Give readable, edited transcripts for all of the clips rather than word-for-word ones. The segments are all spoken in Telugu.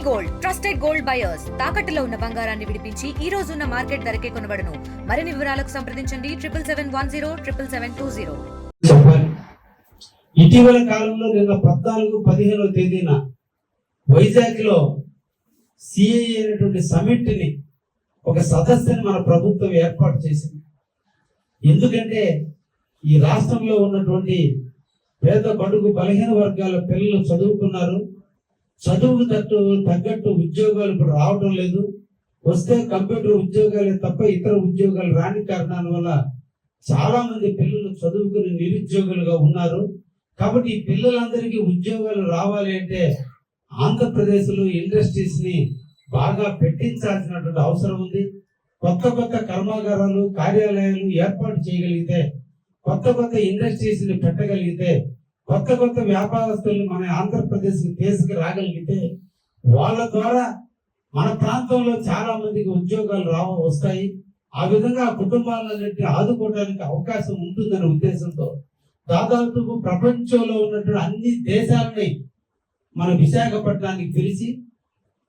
గోల్డ్ ట్రస్టెడ్ గోల్డ్ బయర్స్ తాకట్టులో ఉన్న బంగారాన్ని విడిపించి ఈ రోజు ఉన్న మార్కెట్ ధరకే కొనబడును. మరిన్ని వివరాలకు సంప్రదించండి 77107720. చెప్పాలి. ఇటీవల కాలంలో నిన్న 14-15 తేదీన వైజాగ్ లో సిఐఏ అనేటువంటి సమిట్ ని ఒక సదస్సుని మన ప్రభుత్వం ఏర్పాటు చేసింది. ఎందుకంటే ఈ రాష్ట్రంలో ఉన్నటువంటి పేద బడుగు బలహీన వర్గాల పిల్లలు చదువుకున్నారు. చదువుకు తగ్గట్టు ఉద్యోగాలు ఇప్పుడు రావడం లేదు. వస్తే కంప్యూటర్ ఉద్యోగాలే తప్ప ఇతర ఉద్యోగాలు రాని కారణాల వల్ల చాలా మంది పిల్లలు చదువుకుని నిరుద్యోగులుగా ఉన్నారు. కాబట్టి ఈ పిల్లలందరికీ ఉద్యోగాలు రావాలి అంటే ఆంధ్రప్రదేశ్లో ఇండస్ట్రీస్ ని బాగా పెట్టించాల్సినటువంటి అవసరం ఉంది. కొత్త కర్మాగారాలు, కార్యాలయాలు ఏర్పాటు చేయగలిగితే, కొత్త ఇండస్ట్రీస్ ని పెట్టగలిగితే, కొత్త వ్యాపారస్తుల్ని మన ఆంధ్రప్రదేశ్కి తీసుకురాగలిగితే వాళ్ళ ద్వారా మన ప్రాంతంలో చాలా మందికి ఉద్యోగాలు వస్తాయి. ఆ విధంగా కుటుంబాలన్నింటినీ ఆదుకోవడానికి అవకాశం ఉంటుందనే ఉద్దేశంతో దాదాపు ప్రపంచంలో ఉన్నటువంటి అన్ని దేశాలని మన విశాఖపట్నానికి పిలిచి,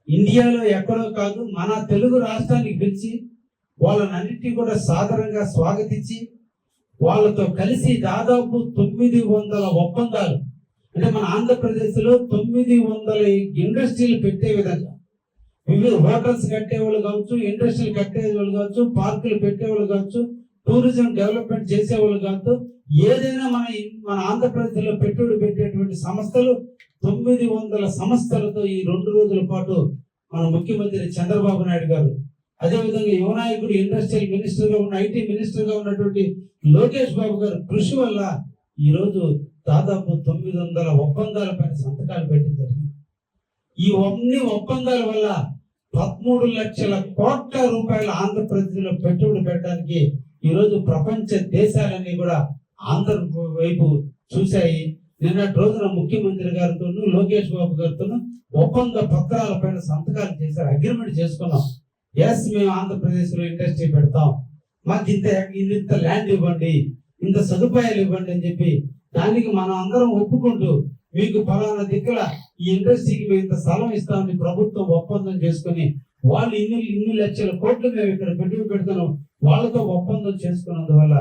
ఇండియాలో ఎక్కడో కాదు మన తెలుగు రాష్ట్రానికి పిలిచి వాళ్ళనన్నిటినీ కూడా సాదరంగా స్వాగతించి వాళ్ళతో కలిసి దాదాపు 900 ఒప్పందాలు, అంటే మన ఆంధ్రప్రదేశ్లో 900 ఇండస్ట్రీలు పెట్టే విధంగా, వివిధ హోటల్స్ కట్టేవాళ్ళు కావచ్చు, ఇండస్ట్రీలు కట్టేవాళ్ళు కావచ్చు, పార్కులు పెట్టేవాళ్ళు కావచ్చు, టూరిజం డెవలప్మెంట్ చేసేవాళ్ళు కావచ్చు, ఏదైనా మన ఆంధ్రప్రదేశ్లో పెట్టుబడి పెట్టేటువంటి సంస్థలు 900 సంస్థలతో ఈ 2 రోజుల పాటు మన ముఖ్యమంత్రి చంద్రబాబు నాయుడు గారు, అదేవిధంగా యువనాయకుడు ఇండస్ట్రియల్ మినిస్టర్ గా ఉన్న, ఐటీ మినిస్టర్ గా ఉన్నటువంటి లోకేష్ బాబు గారు కృషి వల్ల ఈ రోజు దాదాపు 900 ఒప్పందాల పైన సంతకాలు పెట్టడం జరిగింది. ఈ అన్ని ఒప్పందాల వల్ల 13 లక్షల కోట్ల రూపాయల ఆంధ్రప్రదేశ్ లో పెట్టుబడి పెట్టడానికి ఈ రోజు ప్రపంచ దేశాలన్నీ కూడా ఆంధ్ర వైపు చూశాయి. నిన్నటి రోజున ముఖ్యమంత్రి గారితోనూ లోకేష్ బాబు గారితోనూ ఒప్పంద పత్రాల పైన సంతకాలు చేశారు, అగ్రిమెంట్ చేసుకున్నాం. ఎస్, మేము ఆంధ్రప్రదేశ్ లో ఇండస్ట్రీ పెడతాం, మాకు ఇంత ల్యాండ్ ఇవ్వండి, ఇంత సదుపాయాలు ఇవ్వండి అని చెప్పి దానికి మనం అందరం ఒప్పుకుంటూ మీకు ఫలానా దిక్కుల ఈ ఇండస్ట్రీకి మేము ఇంత స్థలం ఇస్తామని ప్రభుత్వం ఒప్పందం చేసుకుని వాళ్ళు ఇన్ని లక్షల కోట్లు మేము ఇక్కడ పెట్టుబడి పెడతాం వాళ్ళతో ఒప్పందం చేసుకున్నందువల్ల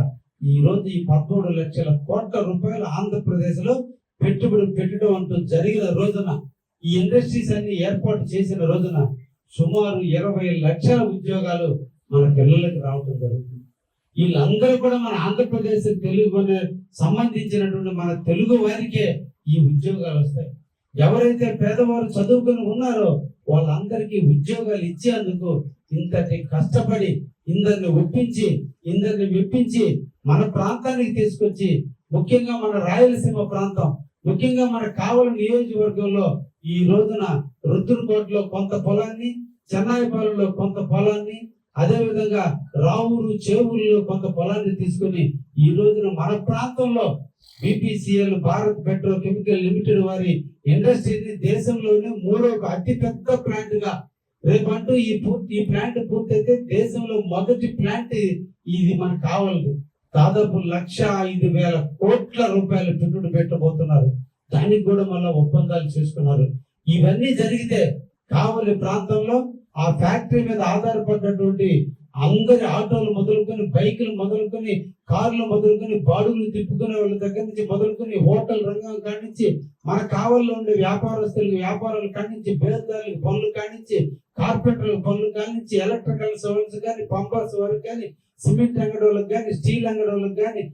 ఈ రోజు ఈ 13 లక్షల కోట్ల రూపాయలు ఆంధ్రప్రదేశ్ లో పెట్టుబడి పెట్టడం అంటూ జరిగిన రోజున, ఈ ఇండస్ట్రీస్ అన్ని ఏర్పాటు చేసిన రోజున సుమారు 20 లక్షల ఉద్యోగాలు మన పిల్లలకు రావడం జరుగుతుంది. వీళ్ళందరూ కూడా మన ఆంధ్రప్రదేశ్ తెలుగు సంబంధించినటువంటి మన తెలుగు వారికే ఈ ఉద్యోగాలు వస్తాయి. ఎవరైతే పేదవారు చదువుకుని ఉన్నారో వాళ్ళందరికీ ఉద్యోగాలు ఇచ్చేందుకు ఇంతటి కష్టపడి ఇందరిని ఒప్పించి, ఇందరిని మెప్పించి మన ప్రాంతానికి తీసుకొచ్చి, ముఖ్యంగా మన రాయలసీమ ప్రాంతం, ముఖ్యంగా మన కావలి నియోజకవర్గంలో ఈ రోజున రుద్రకోటలో కొంత పొలాన్ని, చెన్నాయిపాలెంలో కొంత పొలాన్ని, అదేవిధంగా రావూరు చేవూరులో కొంత పొలాన్ని తీసుకుని ఈ రోజున మన ప్రాంతంలో BPCL Bharat petro chemical limited వారి ఇండస్ట్రీని దేశంలోనే 3వ అతి పెద్ద ప్లాంట్ గా రేపంటూ ఈ ప్లాంట్ పూర్తయితే దేశంలో మొదటి ప్లాంట్ ఇది మనకు కావాలి. దాదాపు 1,05,000 కోట్ల రూపాయలు పెట్టుబడి పెట్టబోతున్నారు. దానికి కూడా మళ్ళీ ఒప్పందాలు చేసుకున్నారు. ఇవన్నీ జరిగితే కావలి ప్రాంతంలో ఆ ఫ్యాక్టరీ మీద ఆధారపడినటువంటి అందరి ఆటోలు మొదలుకొని, బైకులు మొదలుకొని, కార్లు మొదలుకొని, బాడుగులు తిప్పుకునే వాళ్ళ దగ్గర నుంచి మొదలుకొని, హోటల్ రంగం కానించి, మన కావల్లో ఉండే వ్యాపారస్తులకు వ్యాపారాలు కానించి, బేల్దారులకు పనులు కానించి, కార్పెంటర్లకు పనులు కానించి, ఎలక్ట్రికల్ సర్వీస్ కానీ, పంపర్స్ వరకు కానీ, సిమెంట్ అంగడి వాళ్ళకి కానీ, స్టీల్ అంగడి వాళ్ళకి కానీ,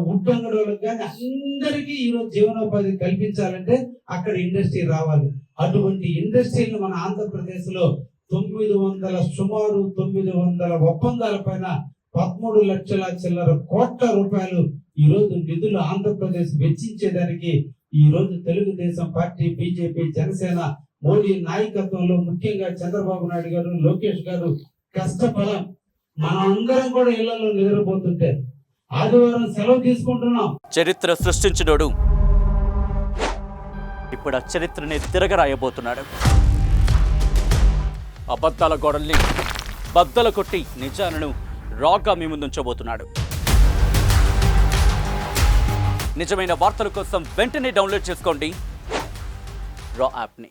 వుడ్ అంగడి వాళ్ళకి కానీ అందరికీ ఈరోజు జీవనోపాధి కల్పించాలంటే అక్కడ ఇండస్ట్రీ రావాలి. అటువంటి ఇండస్ట్రీని మన ఆంధ్రప్రదేశ్ లో సుమారు 900 ఒప్పందాల పైన 13 లక్షల చిల్లర కోట్ల రూపాయలు ఈ రోజు నిధులు ఆంధ్రప్రదేశ్ వెచ్చించేదానికి ఈ రోజు తెలుగుదేశం పార్టీ, బీజేపీ, జనసేన, మోడీ నాయకత్వంలో ముఖ్యంగా చంద్రబాబు నాయుడు గారు, లోకేష్ గారు కష్టఫలం. మనం అందరం కూడా ఇళ్లలో నిద్రపోతుంటే ఆదివారం సెలవు తీసుకుంటున్నాం. చరిత్ర సృష్టించినోడు ఇప్పుడు ఆ చరిత్రని తిరగరాయబోతున్నాడు. అబద్ధాల గోడల్ని బద్దలు కొట్టి నిజాలను రాగా మీ ముందుంచబోతున్నాడు. నిజమైన వార్తల కోసం వెంటనే డౌన్లోడ్ చేసుకోండి రా యాప్ని.